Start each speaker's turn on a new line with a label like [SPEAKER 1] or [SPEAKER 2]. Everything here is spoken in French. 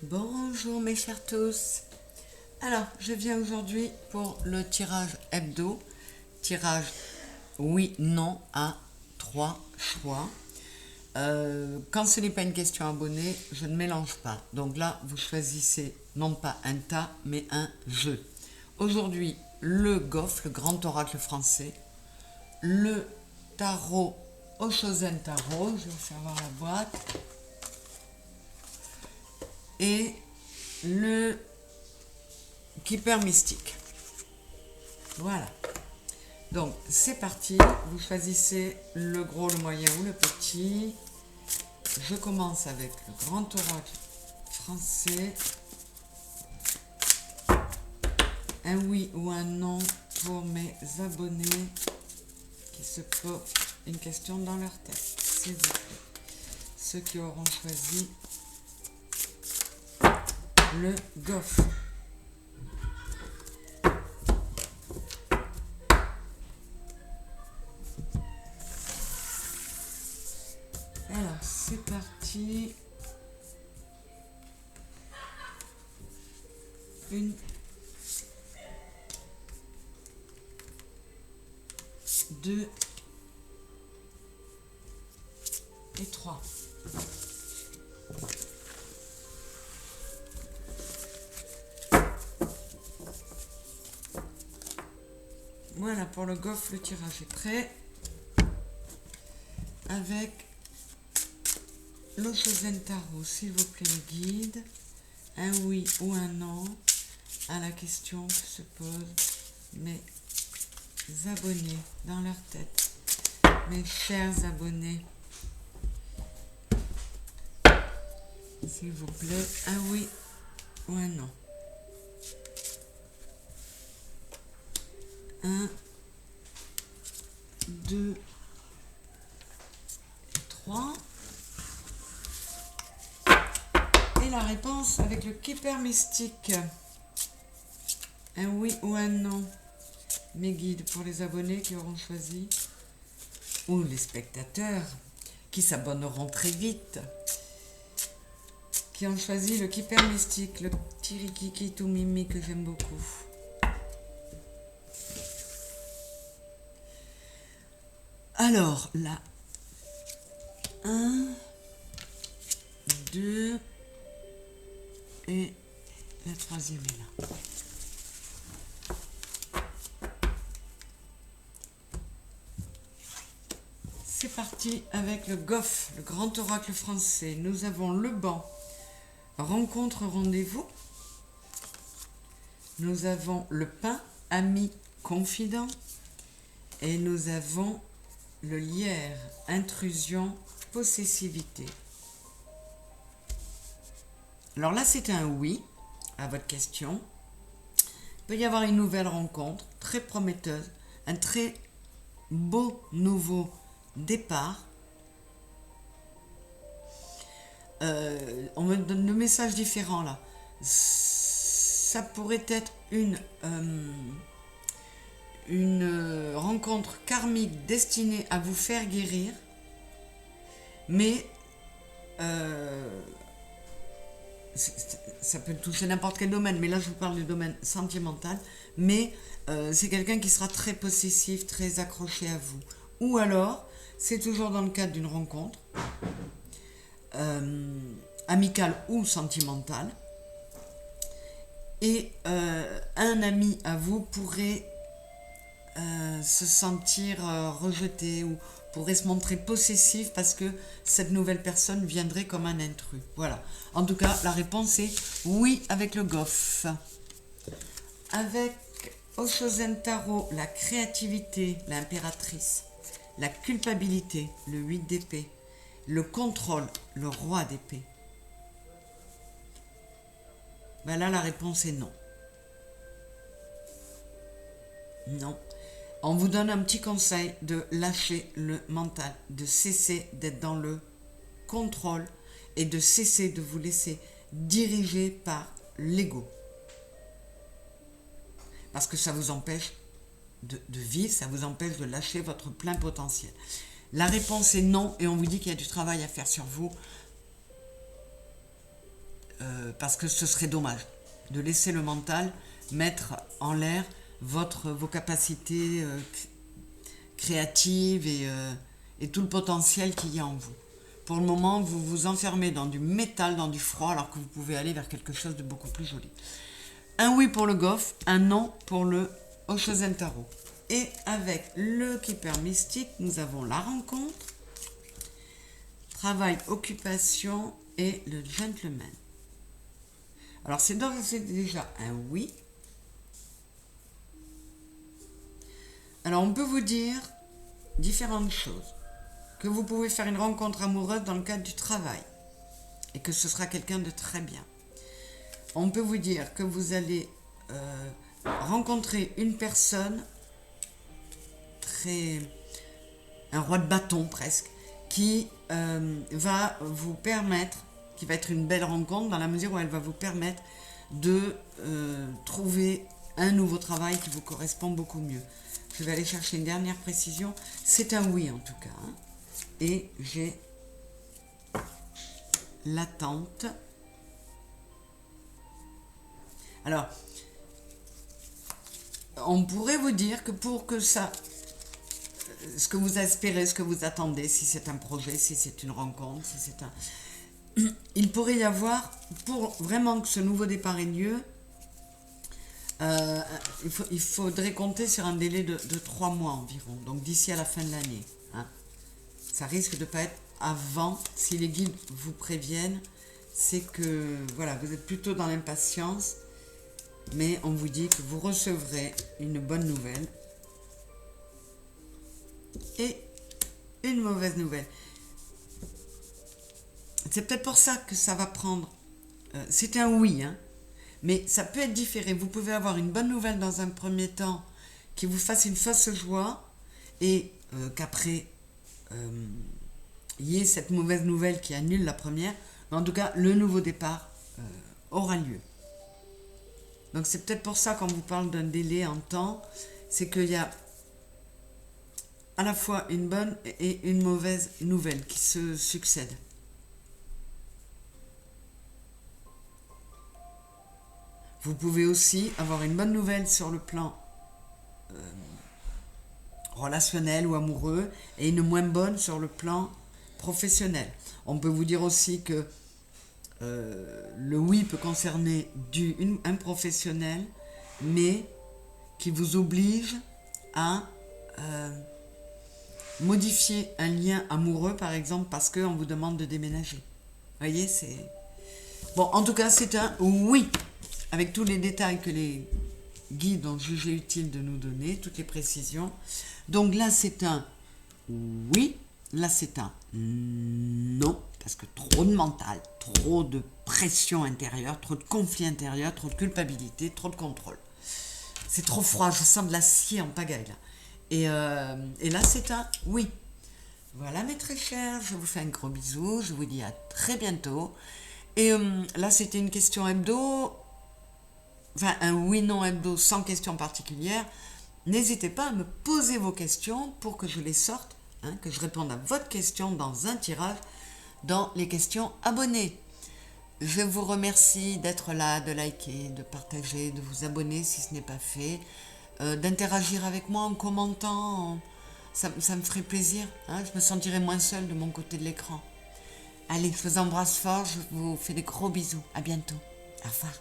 [SPEAKER 1] Bonjour mes chers tous. Alors, je viens aujourd'hui pour le tirage hebdo. Tirage oui, non à 3 choix. Quand ce n'est pas une question abonnée, je ne mélange pas. Donc là, vous choisissez non pas un tas, mais un jeu. Aujourd'hui, le GOF, le grand oracle français, le tarot Oshozen Tarot, je vais vous faire voir la boîte, et le Keeper Mystique. Voilà. Donc, c'est parti. Vous choisissez le gros, le moyen ou le petit. Je commence avec le grand oracle français. Un oui ou un non pour mes abonnés qui se posent une question dans leur tête, s'il vous plaît. Ceux qui auront choisi le GOF. Alors, c'est parti. Une, deux et trois. Voilà, pour le GOF, le tirage est prêt. Avec l'Oshozen Tarot, s'il vous plaît, le guide. Un oui ou un non à la question que se posent mes abonnés dans leur tête. Mes chers abonnés, s'il vous plaît, un oui ou un non. 1, 2 et 3. Et la réponse avec le Keeper Mystique. Un oui ou un non. Mes guides pour les abonnés qui auront choisi, ou les spectateurs qui s'abonneront très vite, qui ont choisi le Keeper Mystique, le petit Rikiki tout mimi que j'aime beaucoup. Alors, là, 1, 2, et la troisième est là. C'est parti avec le GOF, le grand oracle français. Nous avons le banc, rencontre, rendez-vous. Nous avons le pain, ami, confident. Et nous avons le lierre, intrusion, possessivité. Alors là, c'est un oui à votre question. Il peut y avoir une nouvelle rencontre, très prometteuse, un très beau nouveau départ. On me donne le message différent là. Ça pourrait être une rencontre karmique destinée à vous faire guérir, mais ça peut toucher n'importe quel domaine, mais là je vous parle du domaine sentimental, mais c'est quelqu'un qui sera très possessif, très accroché à vous. Ou alors, c'est toujours dans le cadre d'une rencontre, amicale ou sentimentale, et un ami à vous pourrait se sentir rejeté ou pourrait se montrer possessif parce que cette nouvelle personne viendrait comme un intrus. Voilà. En tout cas, la réponse est oui avec le GOF. Avec Oshozen Tarot, la créativité, l'impératrice, la culpabilité, le 8 d'épée, le contrôle, le roi d'épée. Ben là, la réponse est non. Non. On vous donne un petit conseil de lâcher le mental, de cesser d'être dans le contrôle et de cesser de vous laisser diriger par l'ego. Parce que ça vous empêche de vivre, ça vous empêche de lâcher votre plein potentiel. La réponse est non et on vous dit qu'il y a du travail à faire sur vous. parce que ce serait dommage de laisser le mental mettre en l'air vos capacités créatives et tout le potentiel qu'il y a en vous. Pour le moment, vous vous enfermez dans du métal, dans du froid, alors que vous pouvez aller vers quelque chose de beaucoup plus joli. Un oui pour le golf, un non pour le Oshozen Tarot. Et avec le Keeper Mystique, nous avons la rencontre, travail, occupation et le Gentleman. Alors c'est déjà un oui. Alors on peut vous dire différentes choses. Que vous pouvez faire une rencontre amoureuse dans le cadre du travail et que ce sera quelqu'un de très bien. On peut vous dire que vous allez rencontrer une personne un roi de bâton presque, qui va vous permettre, qui va être une belle rencontre dans la mesure où elle va vous permettre de trouver un nouveau travail qui vous correspond beaucoup mieux. Je vais aller chercher une dernière précision. C'est un oui en tout cas. Hein. Et j'ai l'attente. Alors, on pourrait vous dire que pour que ça, ce que vous espérez, ce que vous attendez, si c'est un projet, si c'est une rencontre, si c'est un... Il pourrait y avoir, pour vraiment que ce nouveau départ ait lieu, il faudrait compter sur un délai de 3 mois environ, donc d'ici à la fin de l'année. Hein. Ça risque de ne pas être avant, si les guides vous préviennent, c'est que voilà, vous êtes plutôt dans l'impatience, mais on vous dit que vous recevrez une bonne nouvelle et une mauvaise nouvelle. C'est peut-être pour ça que ça va prendre... c'est un oui, hein, mais ça peut être différé. Vous pouvez avoir une bonne nouvelle dans un premier temps qui vous fasse une fausse joie et qu'après, il y ait cette mauvaise nouvelle qui annule la première. Mais en tout cas, le nouveau départ aura lieu. Donc c'est peut-être pour ça, quand on vous parle d'un délai en temps, c'est qu'il y a à la fois une bonne et une mauvaise nouvelle qui se succèdent. Vous pouvez aussi avoir une bonne nouvelle sur le plan relationnel ou amoureux et une moins bonne sur le plan professionnel. On peut vous dire aussi que le oui peut concerner un professionnel, mais qui vous oblige à modifier un lien amoureux, par exemple, parce qu'on vous demande de déménager. Vous voyez, c'est... Bon, en tout cas, c'est un oui, avec tous les détails que les guides ont jugé utile de nous donner, toutes les précisions. Donc là, c'est un oui, là, c'est un non, parce que trop de mental, trop de pression intérieure, trop de conflit intérieur, trop de culpabilité, trop de contrôle. C'est trop froid, je sens de l'acier en pagaille là. Et là, c'est un oui. Voilà, mes très chers, je vous fais un gros bisou, je vous dis à très bientôt. Et là, c'était une question hebdo, enfin un oui-non hebdo sans question particulière. N'hésitez pas à me poser vos questions pour que je les sorte, hein, que je réponde à votre question dans un tirage, dans les questions abonnés. Je vous remercie d'être là, de liker, de partager, de vous abonner si ce n'est pas fait, d'interagir avec moi en commentant, ça me ferait plaisir, hein, je me sentirais moins seule de mon côté de l'écran. Allez, je vous embrasse fort, je vous fais des gros bisous, à bientôt, au revoir.